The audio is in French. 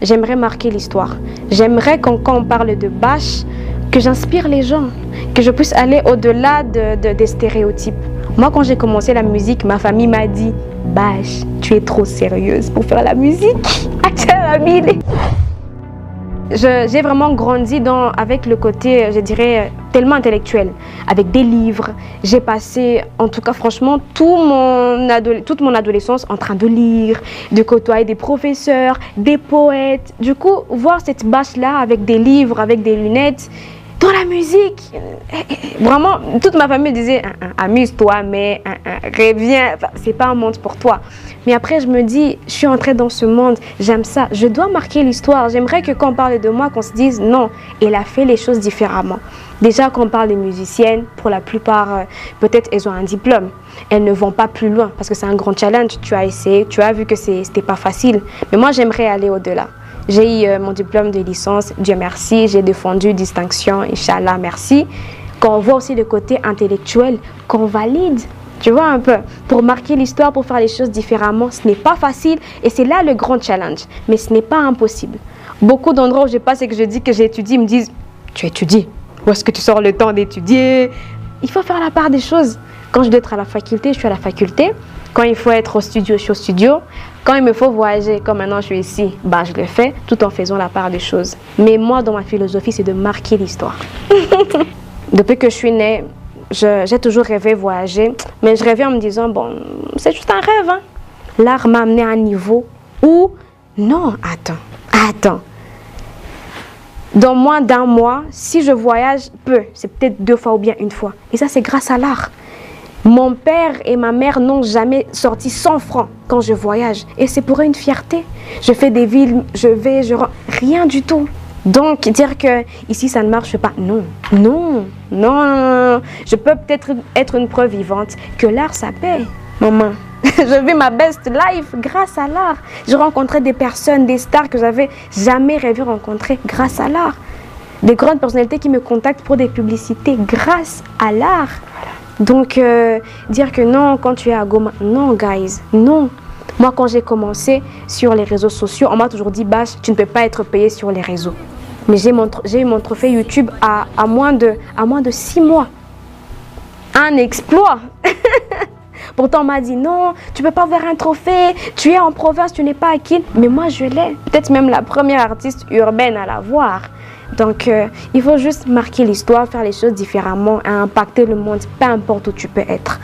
j'aimerais marquer l'histoire. J'aimerais quand on parle de Bach, que j'inspire les gens, que je puisse aller au-delà des stéréotypes. Moi, quand j'ai commencé la musique, ma famille m'a dit « Bach, tu es trop sérieuse pour faire la musique. » J'ai vraiment grandi avec le côté, je dirais, tellement intellectuel, avec des livres. J'ai passé, en tout cas franchement, toute mon adolescence en train de lire, de côtoyer des professeurs, des poètes. Du coup, voir cette bâche-là avec des livres, avec des lunettes, dans la musique, vraiment, toute ma famille disait amuse-toi, mais reviens, c'est pas un monde pour toi. Mais après, je me dis, je suis entrée dans ce monde, j'aime ça, je dois marquer l'histoire. J'aimerais que quand on parle de moi, qu'on se dise non, elle a fait les choses différemment. Déjà, quand on parle des musiciennes, pour la plupart, peut-être elles ont un diplôme. Elles ne vont pas plus loin parce que c'est un grand challenge. Tu as essayé, tu as vu que c'était pas facile. Mais moi, j'aimerais aller au-delà. J'ai eu mon diplôme de licence, Dieu merci, j'ai défendu distinction, Inch'Allah, merci. Quand on voit aussi le côté intellectuel, qu'on valide, tu vois un peu, pour marquer l'histoire, pour faire les choses différemment, ce n'est pas facile et c'est là le grand challenge, mais ce n'est pas impossible. Beaucoup d'endroits où je passe et que je dis que j'étudie, ils me disent, tu étudies, où est-ce que tu sors le temps d'étudier? Il faut faire la part des choses. Quand je dois être à la faculté, je suis à la faculté. Quand il faut être au studio, je suis au studio. Quand il me faut voyager, comme maintenant je suis ici, je le fais tout en faisant la part des choses. Mais moi, dans ma philosophie, c'est de marquer l'histoire. Depuis que je suis née, j'ai toujours rêvé voyager. Mais je rêvais en me disant, bon, c'est juste un rêve. Hein. L'art m'a amené à un niveau où, non, attends. Dans moins d'un mois, si je voyage peu, c'est peut-être 2 fois ou bien 1 fois. Et ça, c'est grâce à l'art. Mon père et ma mère n'ont jamais sorti 100 francs quand je voyage. Et c'est pour eux une fierté. Je fais des villes, je rentre, rien du tout. Donc, dire que ici, ça ne marche pas, non. Je peux peut-être être une preuve vivante que l'art, ça paye, maman. Je vis ma best life grâce à l'art. J'ai rencontré des personnes, des stars que j'avais jamais rêvé rencontrer grâce à l'art. Des grandes personnalités qui me contactent pour des publicités grâce à l'art. Donc, dire que non, quand tu es à Goma, non, guys, non. Moi, quand j'ai commencé sur les réseaux sociaux, on m'a toujours dit, Bach, tu ne peux pas être payé sur les réseaux. Mais j'ai eu mon trophée YouTube à moins de 6 mois. Un exploit. Pourtant, on m'a dit, non, tu ne peux pas avoir un trophée, tu es en province, tu n'es pas à Kin. Mais moi, je l'ai. Peut-être même la première artiste urbaine à l'avoir. Donc, il faut juste marquer l'histoire, faire les choses différemment, impacter le monde, peu importe où tu peux être.